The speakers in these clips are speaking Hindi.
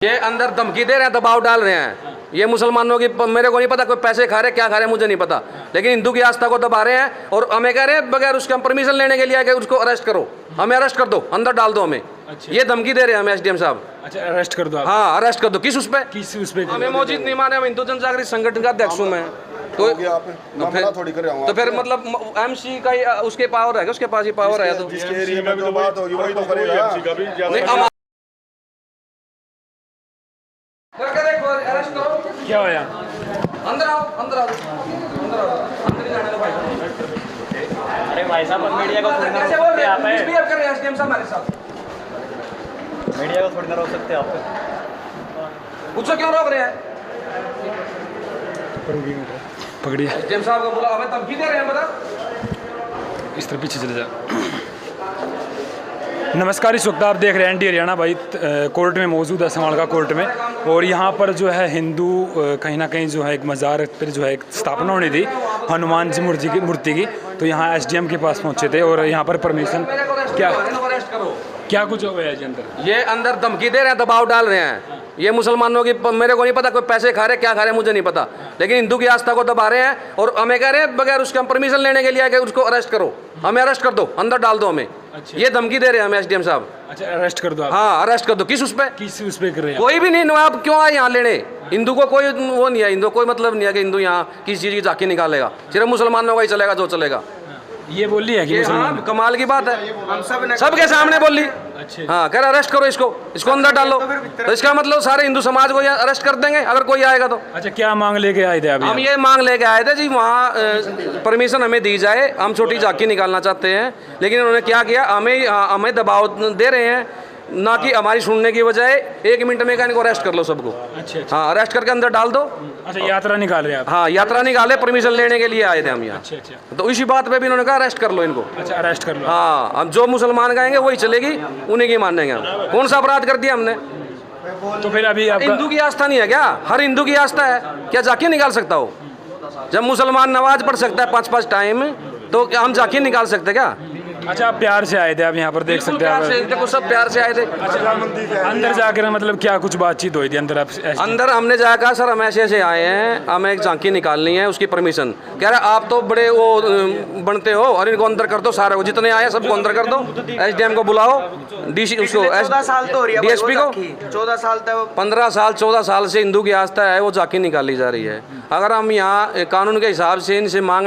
ये अंदर धमकी दे रहे हैं, दबाव डाल रहे हैं। ये मुसलमानों की, मेरे को नहीं पता कोई पैसे खा रहे क्या खा रहे मुझे नहीं पता, लेकिन हिंदू की आस्था को दबा रहे हैं और हमें कह रहे हैं बगैर उसके हम परमिशन लेने के लिए आके उसको अरेस्ट करो, हमें अरेस्ट कर दो, अंदर डाल दो हमें। अच्छा। ये धमकी दे रहे हैं हमें एसडीएम साहब। अच्छा, अरेस्ट कर दो आप। हाँ अरेस्ट कर दो। किस उस पे हमें मौजूद नहीं माने, हम हिंदू जनजागृति संगठन का अध्यक्ष हूँ मैं। तो फिर मतलब एमसी का उसके पावर है, उसके पास ही पावर है। तो क्या होया? अंदर आओ, अंदर आओ, अंदर आओ, अंदर ही जाने दो भाई। अरे भाई साहब, मीडिया को थोड़ी ना रोक सकते आप हैं। मिसबिहेव कर रहे हैं एसडीएम साहब हमारे साथ। मीडिया को थोड़ी ना रोक सकते आप। पूछो क्यों रोक रहे हैं? पकड़िए। एसडीएम साहब को बुला, हमें धमकी दे रहे हैं, बता। इस तरह पीछे चले जा। नमस्कार, इस वक्त आप देख रहे हैं एनडी हरियाणा भाई कोर्ट में मौजूद है, समालका कोर्ट में। और यहाँ पर जो है हिंदू कहीं ना कहीं जो है एक मज़ार पर जो है एक स्थापना होनी थी हनुमान जी मूर्ति की, तो यहाँ एसडीएम के पास पहुँचे थे और यहाँ पर परमिशन क्या कुछ हो गया जी अंदर? ये अंदर धमकी दे रहे हैं, दबाव डाल रहे हैं। ये मुसलमानों की, मेरे को नहीं पता कोई पैसे खा रहे क्या खा रहे मुझे नहीं पता, लेकिन हिंदू की आस्था को दबा रहे हैं और हमें कह रहे हैं बगैर उसके हम परमिशन लेने के लिए आके उसको अरेस्ट करो, हमें अरेस्ट कर दो, अंदर डाल दो हमें। अच्छा। ये धमकी दे रहे हैं हमें एसडीएम साहब। अच्छा, अरेस्ट कर दो आप। हाँ अरेस्ट कर दो। किस उस पे कर रहे हैं? कोई भी नहीं, आप क्यों आए यहाँ लेने? हिंदू को कोई वो नहीं है, हिंदू कोई मतलब नहीं है कि हिंदू यहाँ किसी चीज़ की झांकी निकालेगा, सिर्फ मुसलमानों का ही चलेगा जो चलेगा। ये बोल रही है कि हाँ, कमाल की बात है, हम सबके सामने बोल ली। अच्छा। हाँ कह रहे अरेस्ट करो इसको अंदर डालो, तो इसका मतलब सारे हिंदू समाज को अरेस्ट कर देंगे अगर कोई आएगा तो। अच्छा, क्या मांग लेके आए थे अभी? हम ये मांग लेके आए थे जी, वहाँ परमिशन हमें दी जाए, हम छोटी झांकी निकालना चाहते हैं, लेकिन उन्होंने क्या किया, हमें दबाव दे रहे हैं, ना कि हमारी सुनने की बजाय 1 मिनट में इनको अरेस्ट कर लो सबको। अच्छा। हाँ अरेस्ट करके अंदर डाल दो। अच्छा, यात्रा निकाल रहे हैं आप? हाँ यात्रा निकाले, परमिशन लेने के लिए आए थे हम यहाँ। अच्छा। तो इसी बात पे भी इन्होंने कहा अरेस्ट कर लो इनको। अच्छा, अरेस्ट कर लो। हाँ, हम जो मुसलमान कहेंगे वही चलेगी, उन्हीं की मानेंगे हम। कौन सा अपराध कर दिया हमने? तो फिर अभी हिंदू की आस्था नहीं है क्या? हर हिंदू की आस्था है क्या झांकी निकाल सकता हो? जब मुसलमान नमाज पढ़ सकता है 5-5 टाइम, तो क्या हम झांकी निकाल सकते क्या? अच्छा, आप प्यार से आए थे, आप यहाँ पर देख सकते हैं। देखो सब प्यार से आए थे। अच्छा, अंदर जाकर मतलब क्या कुछ बातचीत हुई थी अंदर? आप अंदर हमने जाकर कहा सर हम ऐसे आए हैं, हमें एक झांकी निकालनी है, उसकी परमिशन। कह रहे आप तो बड़े वो बनते हो और इनको अंदर कर दो, सारे को जितने आए सबको अंदर कर दो, एसडीएम को बुलाओ, डीसी उसको, डीएसपी को। 14 साल तक 15 साल 14 साल से हिंदू की आस्था है, वो झांकी निकाली जा रही है। अगर हम यहाँ कानून के हिसाब से इनसे मांग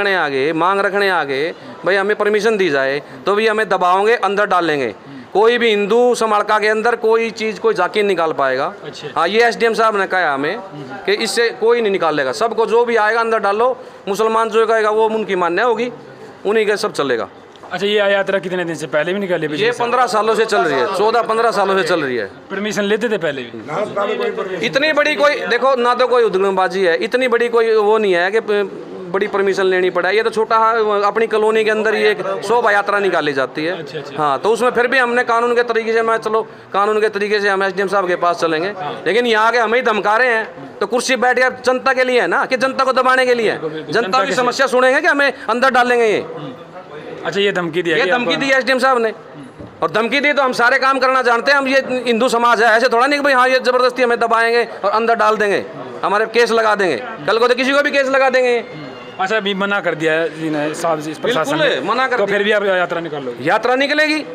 रखने आगे भाई हमें परमिशन दी जाए, तो भी हमें दबाओगे, अंदर डालेंगे। कोई भी हिंदू समालका के अंदर कोई चीज़ कोई झांकी निकाल पाएगा। अच्छा। हाँ ये एसडीएम साहब ने कहा हमें कि इससे कोई नहीं निकालेगा, सबको जो भी आएगा अंदर डालो, मुसलमान जो कहेगा वो उनकी मान्य होगी, उन्हीं के सब चलेगा। अच्छा, ये यात्रा कितने दिन से पहले भी निकाली? ये 15 सालों से चल रही है, 14-15 सालों से चल रही है। परमिशन लेते थे पहले भी? इतनी बड़ी कोई देखो ना, तो कोई उद्यमबाजी है, इतनी बड़ी कोई वो नहीं है कि बड़ी परमिशन लेनी पड़ा। ये तो छोटा अपनी कॉलोनी के अंदर ही एक शोभा यात्रा निकाली जाती है। अच्छा। हाँ तो उसमें फिर भी हमने कानून के तरीके से, मैं चलो कानून के तरीके से हम एसडीएम साहब के पास चलेंगे, लेकिन यहाँ के हमें ही धमका रहे हैं, तो कुर्सी बैठ गया जनता के लिए है ना, कि जनता को दबाने के लिए है? जनता की समस्या सुनेंगे कि हमें अंदर डालेंगे ये? अच्छा, ये धमकी दी एसडीएम साहब ने, और धमकी दी तो हम सारे काम करना जानते हैं, हम ये हिंदू समाज है, ऐसे थोड़ा नहीं कि भाई हाँ ये जबरदस्ती हमें दबाएंगे और अंदर डाल देंगे, हमारे केस लगा देंगे, कल को तो किसी को भी केस लगा देंगे। अच्छा, अभी मना कर दिया है साहब जी, प्रशासन ने मना कर तो दिया। फिर भी आप यात्रा निकाल लो? यात्रा निकलेगी,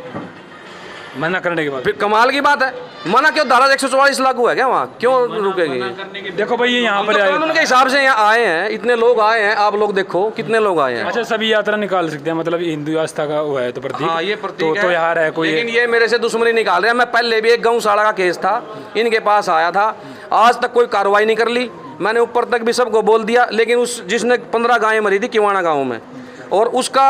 मना करने के बाद फिर कमाल की बात है। मना क्यों? धारा 144 लागू है क्या वहाँ? क्यों रुकेगी? देखो भाई, ये यहाँ पर कानून के हिसाब से यहाँ आए हैं, इतने लोग आए हैं, आप लोग देखो कितने लोग आए हैं। अच्छा, सभी यात्रा निकाल सकते हैं, मतलब हिंदू आस्था का वो है तो प्रतीक। हाँ ये प्रतीक है। तो यहाँ है कोई, लेकिन ये मेरे से दुश्मनी निकाल रहे हैं। मैं पहले भी एक गौशाला का केस था, इनके पास आया था, आज तक कोई कार्रवाई नहीं कर ली। मैंने ऊपर तक भी सबको बोल दिया, लेकिन जिसने 15 गायें मरी थी किवाना गाँव में, और उसका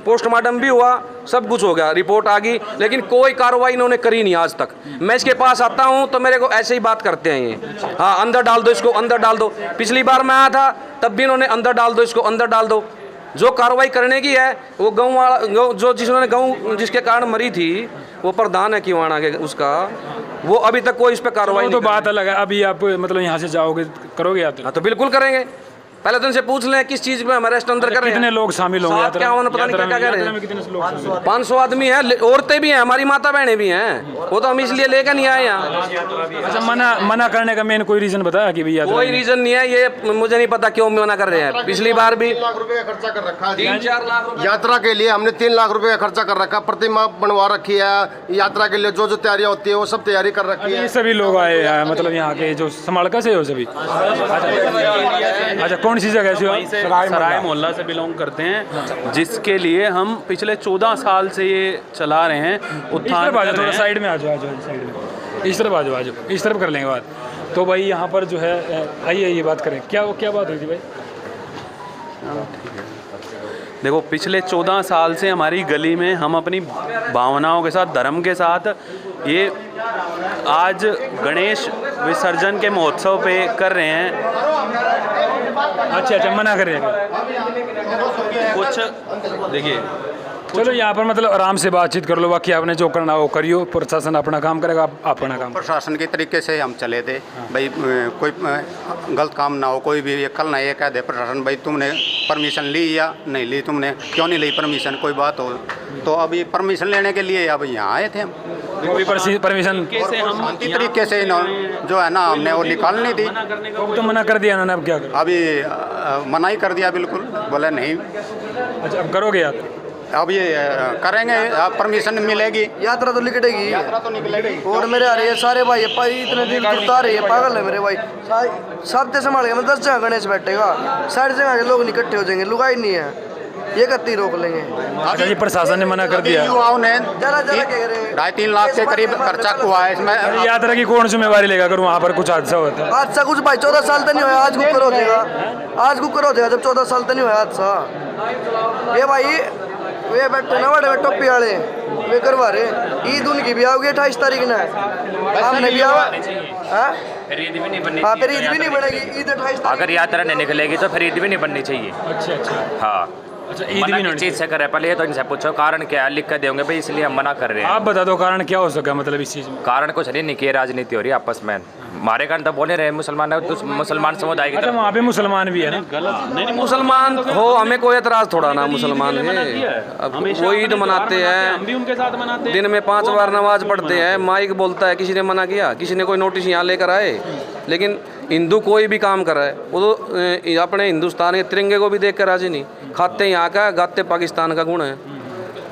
पोस्टमार्टम भी हुआ, सब कुछ हो गया, रिपोर्ट आ गई, लेकिन कोई कार्रवाई इन्होंने करी नहीं आज तक। मैं इसके पास आता हूँ तो मेरे को ऐसे ही बात करते हैं ये, हाँ अंदर डाल दो इसको, अंदर डाल दो। पिछली बार मैं आया था तब भी इन्होंने अंदर डाल दो इसको, अंदर डाल दो। जो कार्रवाई करने की है वो जिसके कारण मरी थी, वो प्रधान है किवाना के, उसका वो अभी तक कोई इस पर कार्रवाई तो बात अलग है। अभी आप मतलब यहाँ से जाओगे, करोगे यात्रा? हाँ तो बिल्कुल करेंगे। पहले तो इनसे पूछ लें किस चीज में हम अरेस्ट अंदर कर रहे हैं। कितने लोग शामिल होंगे सात क्या होना, पता नहीं क्या कह रहे हैं। कितने लोग शामिल हैं? 500 आदमी है, औरतें भी हैं, हमारी माता बहनें भी हैं, वो तो हम इसलिए लेकर नहीं आए यहाँ। अच्छा, मना करने का मेन कोई रीजन बताया कि भैया कोई रीजन नहीं है, ये मुझे नहीं पता क्यों मना कर रहे हैं। पिछली बार भी 3 लाख रुपए का खर्चा कर रखा है। 3-4 लाख यात्रा के लिए हमने 3 लाख रुपए का खर्चा कर रखा, प्रतिमा बनवा रखी है, यात्रा के लिए जो जो तैयारियां होती है वो सब तैयारी कर रखी है। ये सभी लोग आए हैं, मतलब यहाँ के जो समालका से हो सभी। अच्छा, कौन सी जगह से हो? सराय मोहल्ला से बिलोंग करते हैं, जिसके लिए हम पिछले 14 साल से ये चला रहे हैं। इस तरफ आ जाओ, थोड़ा साइड में आ जाओ, साइड में इस तरफ आ जाओ, इस तरफ कर लेंगे बात। तो भाई यहाँ पर जो है, आइए ये बात करें, क्या बात हुई थी भाई? देखो, पिछले 14 साल से हमारी गली में हम अपनी भावनाओं के साथ, धर्म के साथ, ये आज गणेश विसर्जन के महोत्सव पे कर रहे हैं। अच्छा, मना कर रहे हैं कुछ देखिए, चलो यहाँ पर मतलब आराम से बातचीत कर लो, बाकी आपने जो करना हो करियो, प्रशासन अपना काम करेगा, आप अपना काम। प्रशासन के तरीके से हम चले थे भाई, कोई गलत काम ना हो, कोई भी ये कल ना ये कह दे प्रशासन भाई तुमने परमिशन ली या नहीं ली, तुमने क्यों नहीं ली परमिशन, कोई बात हो तो अभी परमिशन लेने के लिए अब यहाँ आए थे हम। परमिशन कैसे हम शांति तरीके से जो है ना हमने वो निकालनी थी, तो मना कर दिया ना, अब क्या करो? अभी मना ही कर दिया बिल्कुल, बोले नहीं। अच्छा, अब करोगे यार? अब ये करेंगे, परमिशन मिलेगी, यात्रा तो निकलेगी। यात्रा तो निकलेगी। और मेरे आ रहे हैं सारे भाई, इतने दिल टूटता रहे हैं, पागल है मेरे भाई। सब संभाल के मैं 10 जगह गणेश बैठेगा, सारी जगह के लोग इकट्ठे हो जाएंगे, लुगाई नहीं है, ये कत्ती रोक लेंगे। अच्छा, ये प्रशासन ने मना कर दिया। युवाओं ने जरा क्या कह रहे हैं? 2.5-3 लाख के करीब खर्चा हुआ है इसमें। यात्रा की कौन जिम्मेवारी लेगा अगर वहाँ पर कुछ हादसा होता है? हादसा कुछ भाई 14 साल तो नहीं हुआ, आज कुकर हो जाएगा, आज कुकर हो जाएगा जब 14 साल तो नहीं हुआ हादसा। ये भाई वे बैठे ना बड़े टोपी वाले, वे करवा रहे। ईद उनकी भी आओगे 28 तारीख ना है, हमने भी आओ। फिर ईद भी नहीं बननी हाँ, फिर ईद भी नहीं बनेगी, ईद 28 तारीख। अगर यात्रा नहीं निकलेगी तो फिर ईद भी नहीं बननी चाहिए। अच्छा, हाँ, अच्छा, ईद भी मना नहीं किस चीज़ से कर रहे हैं, पहले ये तो इनसे पूछो कारण क्या है, लिख कर देंगे भाई इसलिए हम मना कर रहे हैं। आप बता दो कारण क्या हो सका, मतलब इस चीज़ में? कारण कुछ नहीं, निकी राजनीति हो रही है आपस में, हमारे कारण तो बोले रहे मुसलमान है, तो मुसलमान समुदाय की अच्छा, तरफ। वहाँ पे मुसलमान भी है ना? गलत मुसलमान हो, हमें कोई एतराज थोड़ा ना, मुसलमान है, अब वो ईद मनाते हम भी हैं, उनके साथ मनाते हैं। दिन में 5 बार नमाज पढ़ते हैं, माइक बोलता है, किसी ने मना किया? किसी ने कोई नोटिस यहाँ लेकर आए? लेकिन हिंदू कोई भी काम कर रहा है वो तो अपने हिंदुस्तान के तिरंगे को भी देख कर राजी नहीं, खाते यहाँ का, गाते पाकिस्तान का गुण है,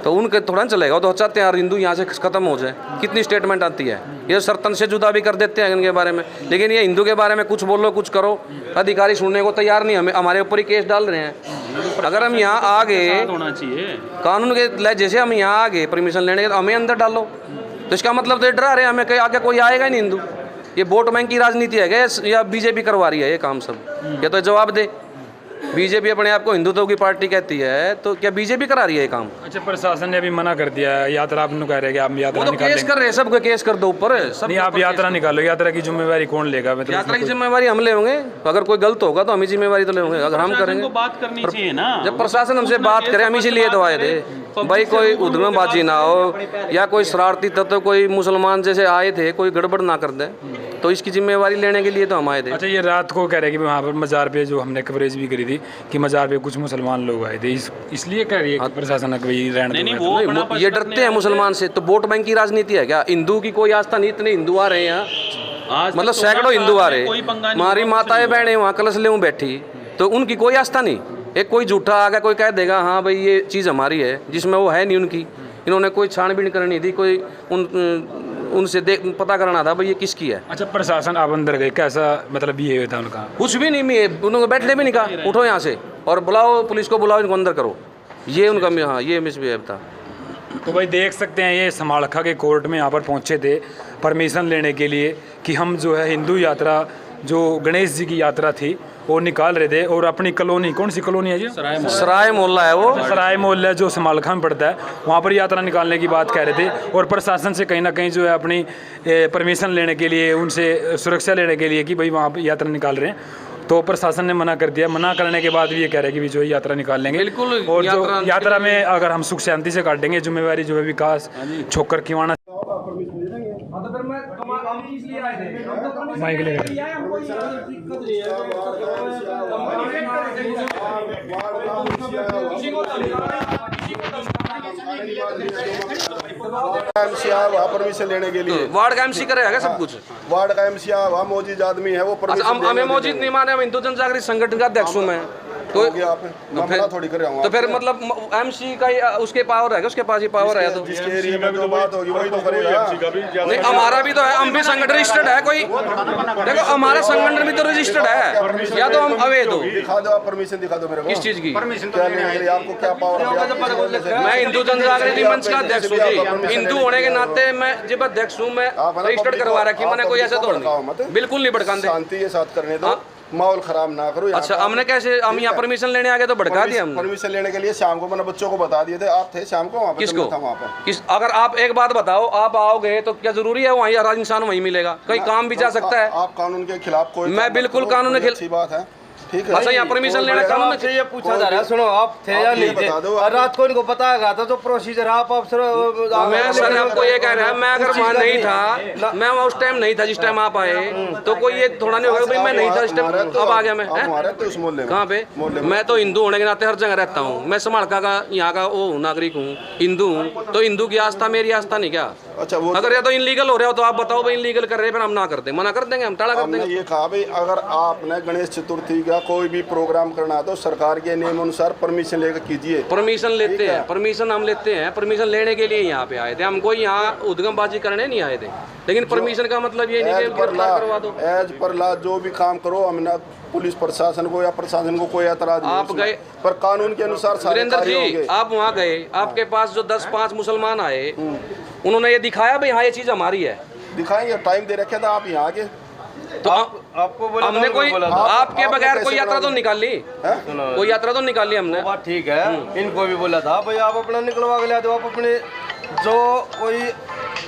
तो उनके थोड़ा ना चलेगा। वो तो चाहते हैं यार हिंदू यहाँ से खत्म हो जाए, कितनी स्टेटमेंट आती है, ये सरतन से जुदा भी कर देते हैं इनके बारे में। लेकिन ये हिंदू के बारे में कुछ बोलो, कुछ करो, अधिकारी सुनने को तैयार नहीं, हमें हमारे ऊपर ही केस डाल रहे हैं। अगर हम यहाँ आ गए होना चाहिए कानून के जैसे, हम यहाँ आ गए परमिशन लेने के, तो हमें अंदर डालो, तो इसका मतलब तो ये डरा रहे हैं हमें, कहीं आगे कोई आएगा ही नहीं हिंदू। ये वोट बैंक की राजनीति है क्या, या बीजेपी करवा रही है ये काम सब? ये तो जवाब दे। बीजेपी अपने आप को हिंदुत्व की पार्टी कहती है, तो क्या बीजेपी करा रही है ये काम? अच्छा, प्रशासन ने अभी मना कर दिया है, यात्रा आप कह रहे हैं कि आप यात्रा वो तो निकाल केस लेंगे। कर रहे हैं, सबको केस कर दो ऊपर सब। नहीं, आप यात्रा निकालो, यात्रा की जिम्मेवारी कौन लेगा? मतलब यात्रा की जिम्मेवारी हम ले होंगे, अगर कोई गलत होगा तो हम ही जिम्मेवारी तो ले होंगे, अगर हम करेंगे। बात करनी चाहिए ना, जब प्रशासन हमसे बात करे, हम इसीलिए तो आए थे भाई, कोई उधमबाजी ना हो, या कोई शरारती तत्व, कोई मुसलमान जैसे आए थे, कोई गड़बड़ ना कर दे, तो इसकी जिम्मेवारी लेने के लिए तो हम आए थे। अच्छा, ये रात को कह रहे हैं कि वहाँ पर मज़ार पे जो हमने कवरेज भी करी थी कि मज़ार पे कुछ मुसलमान लोग आए थे, इसलिए कह रही है प्रशासन का भाई रहने नहीं, दो। वो नहीं, अपना ये डरते हैं मुसलमान से, तो वोट बैंक की राजनीति है क्या? हिंदू की कोई आस्था नहीं, इतने हिंदू आ रहे हैं यहाँ, आज मतलब तक सैकड़ों हिंदू आ रहे, कोई पंगा नहीं हमारी हुआ, माताएं बहनें वहाँ कलश ले बैठी, तो उनकी कोई आस्था नहीं। एक कोई झूठा आ गया, कोई कह देगा हाँ भाई ये चीज़ हमारी है, जिसमें वो है नहीं उनकी। इन्होंने कोई छानबीन करनी थी, कोई उनसे पता करना था भाई ये किसकी है। अच्छा, प्रशासन आप अंदर गए, कैसा मतलब ये था उनका? कुछ भी नहीं, उन्होंने बैठने भी नहीं कहा, उठो यहाँ से और बुलाओ पुलिस को, बुलाओ इनको अंदर करो, ये उनका हाँ ये मिसबिहेव था। तो भाई देख सकते हैं, ये समालखा के कोर्ट में यहाँ पर पहुँचे थे परमिशन लेने के लिए कि हम जो है हिंदू यात्रा, जो गणेश जी की यात्रा थी वो निकाल रहे थे, और अपनी कॉलोनी, कौन सी कॉलोनी है जी? सराय मोहल्ला है वो, सराय मोहल्ला जो समालखा में पड़ता है, वहाँ पर यात्रा निकालने की बात कह रहे थे, और प्रशासन से कहीं ना कहीं जो है अपनी परमिशन लेने के लिए, उनसे सुरक्षा लेने के लिए कि भाई वहाँ पर यात्रा निकाल रहे हैं, तो प्रशासन ने मना कर दिया। मना करने के बाद भी ये कह रहे हैं कि भी जो है यात्रा निकाल लेंगे, बिल्कुल, और जो यात्रा में अगर हम सुख शांति से काटेंगे, जिम्मेवारी जो है विकास छोकर किवाना। माइक लेकर वहाँ परमिशन लेने के लिए वार्ड का एमसी करेगा सब कुछ। वार्ड का एमसी वहाँ मौजूद आदमी है वो अच्छा, हमें मौजूद नहीं माने, हम हिंदू जनजागृति संगठन का अध्यक्ष हूँ मैं, तो थोड़ी कर रहा हूँ। तो फिर मतलब एमसी का उसके पावर है, उसके पास ही पावर है, तो जिसके एरिया में जो बात होगी वही तो करेगा। नहीं हमारा भी तो है, हम भी संगठन रजिस्टर्ड है कोई, देखो हमारा संगठन भी तो रजिस्टर्ड है, या तो हम अवैध हो। दिखा दो आप परमिशन, दिखा दो मेरे को। किस चीज की? क्या लेने के लिए आपको क्या पावर? मैं हिंदू जनजागृति मंच का अध्यक्ष हूँ जी, हिंदू होने के नाते मैं जब अध्यक्ष हूँ, मैं रजिस्टर्ड करवा रखी मैंने, कोई ऐसा तो नहीं, बिल्कुल नहीं भड़काते, शांति के साथ करने दो, माहौल खराब ना करो। अच्छा हमने कैसे, हम यहाँ परमिशन लेने आ गए तो भड़का दिया हमने? परमिशन लेने के लिए शाम को मैंने बच्चों को बता दिए थे, आप थे शाम को वहाँ पे? किसको? था वहाँ पे। किस, अगर आप एक बात बताओ, आप आओगे तो क्या जरूरी है वहीं हर इंसान वहीं मिलेगा? कहीं काम भी जा सकता है। आप कानून के खिलाफ कोई? मैं बिल्कुल कानून के अच्छी बात है, ठीक है। अच्छा यहाँ परमिशन लेना कानून से ये पूछा जा रहा है, सुनो आप थे या नहीं थे? और रात को इनको बताया गया था तो प्रोसीजर आप अफसर। मैं सर आपको ये कह रहा है, मैं अगर वहाँ नहीं था, मैं वहाँ उस टाइम नहीं था जिस टाइम आप आए, तो कोई ये थोड़ा नहीं होगा भाई मैं नहीं था इस टाइम, अब आ गया मैं। कहाँ पे? मैं तो हिंदू होने के नाते हर जगह रहता हूँ, मैं समालका का यहाँ का वो नागरिक हूँ, हिंदू हूँ, तो हिंदू की आस्था मेरी आस्था नहीं क्या? अच्छा वो अगर या तो इनलीगल हो रहा हो तो आप बताओ भाई इनलीगल कर रहे हैं, फिर हम ना कर दें, मना कर देंगे, हम टाला कर हमने देंगे। ये कहा भाई अगर आपने गणेश चतुर्थी का कोई भी प्रोग्राम करना है तो सरकार के नियम अनुसार परमिशन लेकर कीजिए। परमिशन लेते हैं, परमिशन हम लेते हैं, परमिशन लेने के लिए यहाँ पे आए थे, हमको यहाँ उद्गमबाजी करने नहीं आए थे, लेकिन परमिशन का मतलब ये नहीं कि गिरफ्तार करवा दो। एज पर ला जो भी काम करो, हमने पुलिस प्रशासन को या प्रशासन को कोई एतराज नहीं, आप गए पर कानून के अनुसार सारे वीरेंद्र कार्य जी, होंगे। आप वहाँ गए, आपके पास जो 10-5 मुसलमान आए, उन्होंने ये दिखाया भाई हाँ ये चीज हमारी है, दिखाएंगे, टाइम दे रखे था आप यहाँ के, तो आपको बोला, हमने कोई आपके बगैर कोई यात्रा तो निकाली, कोई यात्रा तो निकाली हमने। बात ठीक है, इनको भी बोला था भाई आप अपना निकलवा के ले दो, आप अपने जो कोई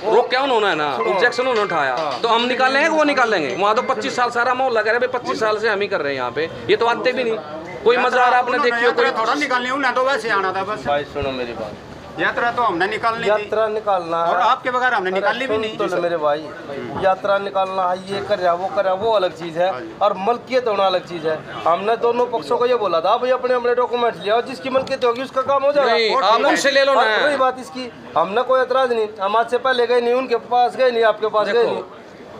रोक क्या उन्होंने ना ऑब्जेक्शन उन्होंने उठाया, तो हम निकालेंगे वो निकालेंगे। वहाँ तो 25 साल सारा मोहल्ला कह रहे हैं 25 साल से हम ही कर रहे हैं यहाँ पे, ये तो आते भी नहीं, कोई मजार आपने देखियो कोई थोड़ा निकालने हूँ ना, तो वैसे आना था बस। भाई सुनो मेरी बात, यात्रा तो हमने निकालनी थी, यात्रा निकालना है और आपके बगैर हमने निकालनी भी नहीं। तो मेरे भाई यात्रा निकालना है, ये कर रहा वो अलग चीज़ है, और मलकियत होना अलग चीज़ है। हमने दोनों पक्षों को ये बोला था भाई अपने अपने डॉक्यूमेंट लिया, और जिसकी मलकियत होगी उसका काम हो जाएगा, आप उनसे ले लो ना। वही बात इसकी, हमने कोई एतराज नहीं, हम आज से पहले गए नहीं, उनके पास गए नहीं, आपके पास गए नहीं।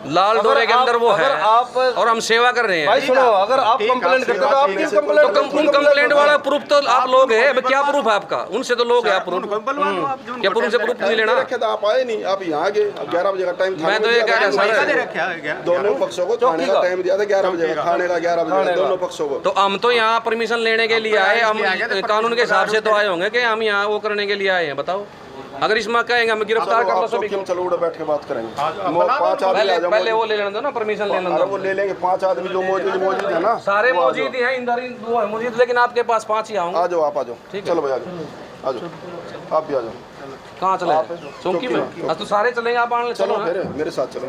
लाल डोरे के अंदर वो है, आप और हम सेवा कर रहे हैं। भाई सुनो, अगर आप कंप्लेंट करते हो तो आप किस कंप्लेंट तो उन कंप्लेंट वाला प्रूफ तो आप लोग है, अब क्या प्रूफ है आपका? उनसे तो लोग है प्रूफ, क्या प्रूफ से प्रूफ नहीं लेना? आप आए नहीं, आप यहाँ गए, अब 11 बजे का टाइम था। मैं तो ये कह रहा सर, दोनों पक्षों को खाने का टाइम दिया था 11 बजे का, खाने का 11 बजे, दोनों पक्षों को। तो हम तो यहाँ परमिशन लेने के लिए आए, हम कानून के हिसाब से तो आए होंगे कि हम यहाँ वो करने के लिए आए हैं, बताओ। अगर इसमें कहेंगे हम गिरफ्तार कर लो सभी, चलो उधर बैठ के बात करेंगे। 5 आदमी पहले वो ले लेना दो ना, परमिशन ले लेना दो, वो ले लेंगे। 5 आदमी जो मौजूद है ना, सारे मौजूद ही हैं, इंदर वो है मौजूद, लेकिन आपके पास 5 ही आऊँगा। आ जाओ, आप आ जाओ, चलो भाई आ जाओ, आप भी आ जाओ। कहाँ चले? चौकी में? तो सारे चलेंगे, आप आने चलो फिर मेरे साथ चलो,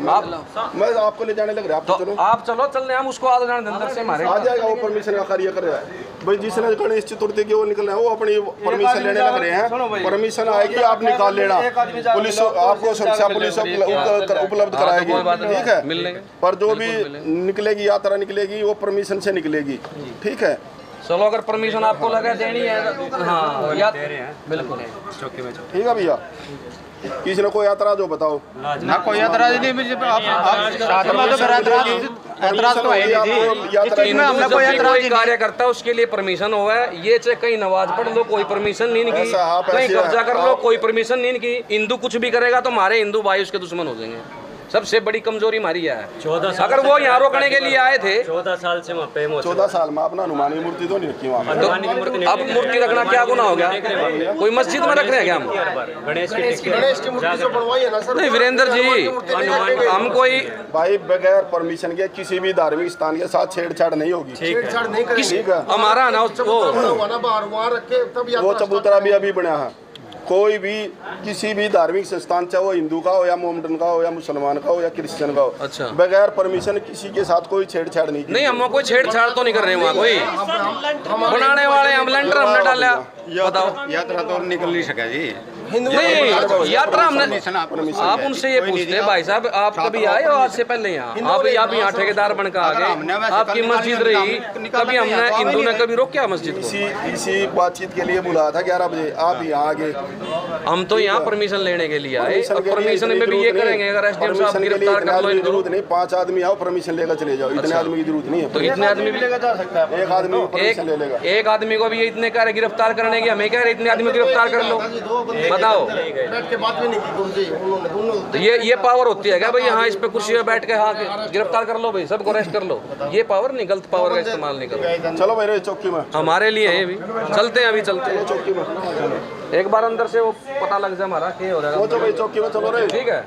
मैं आपको ले जाने लग रहा है, आप चलो। आप चलो, चलने हम उसको आ जाने अंदर से हमारे आ जाएगा, वो परमिशन का कार्य कर रहा है भाई। जिसने गणेश चतुर्थी की वो निकलना है, वो अपनी परमिशन लेने लग रहे हैं, परमिशन आएगी आप निकाल लेना, पुलिस आपको सुरक्षा पुलिस उपलब्ध कराएगी, ठीक है। मिलने पर जो भी निकलेगी यात्रा निकलेगी वो परमिशन से निकलेगी, ठीक है। चलो अगर परमिशन आपको लगा देनी है, हाँ या बिल्कुल चौकी में, ठीक है भैया। किसी ने कोई एतराज हो बताओ? ना कोई एतराज नहीं, कोई कार्य करता है उसके लिए परमिशन हुआ है, ये चाहे कहीं नमाज पढ़ लो कोई परमिशन नहीं की, कहीं कब्जा कर लो कोई परमिशन नहीं की। हिंदू कुछ भी करेगा तो हमारे हिंदू भाई उसके दुश्मन हो जाएंगे, सबसे बड़ी कमजोरी हमारी है। 14 साल अगर वो यहाँ रोकने के लिए आए थे, 14 साल से वहाँ पे 14 साल में अपना हनुमानी मूर्ति तो नहीं रखी वहाँ, तो अब मूर्ति रखना क्या गुनाह हो गया? कोई मस्जिद में रख रहे हैं क्या हम? गणेश की मूर्ति जो बनवाई है ना सर, नहीं वीरेंद्र जी, हम कोई भाई बगैर परमिशन के किसी भी धार्मिक स्थान के साथ छेड़छाड़ नहीं होगी, छेड़छाड़ नहीं करेंगे। हमारा ना वो वहाँ रख के तब वो चबूतरा भी अभी बना है। कोई भी किसी भी धार्मिक संस्थान, चाहे वो हिंदू का हो या मोमडन का हो या मुसलमान का हो या क्रिश्चियन का हो, अच्छा, बगैर परमिशन किसी के साथ कोई छेड़छाड़ नहीं की। नहीं, हम कोई छेड़छाड़ तो नहीं कर रहे हैं वहाँ, कोई बनाने वाले हम लेंटर हमने डाला, बताओ। यात्रा तो निकल नहीं सका जी, नहीं यात्रा हमने परमिशन आप उनसे ये पूछते हैं भाई साहब आप कभी आए हो आज से पहले यहाँ आप यहाँ ठेकेदार बनकर आ गए आपकी मस्जिद रही कभी हमने हिंदू ने कभी रोका मस्जिद को इसी बातचीत के लिए बुलाया था 11 बजे, आप यहाँ आ गए। हम तो यहाँ परमिशन लेने के लिए आए और परमिशन में भी ये करेंगे अगर एसडीएम साहब गिरफ्तार कर लो इनको जरूरत नहीं, 5 आदमी आओ परमिशन लेकर चले जाओ, इतने आदमी की जरूरत नहीं है। तो इतने आदमी भी एक आदमी परमिशन ले लेगा। एक आदमी को भी ये इतने कह रहे गिरफ्तार करने की, हमें कह रहे इतने आदमी गिरफ्तार कर लो, बताओ। बैठ के बात भी नहीं की गुरुजी उन्होंने दोनों। तो ये पावर होती है क्या भाई हाँ इस पे कुर्सी पे बैठ के हाँ गिरफ्तार कर लो भाई सबको अरेस्ट कर लो, ये पावर नहीं, गलत पावर का इस्तेमाल नहीं करो। चलो भाई रे चौकी में, हमारे लिए है ये भी, चलते हैं अभी चलते हैं चौकी में एक बार अंदर से वो पता लग जाए हमारा क्या हो पहुंचो जाएगा। भाई चौकी में, चलो रे। ठीक है।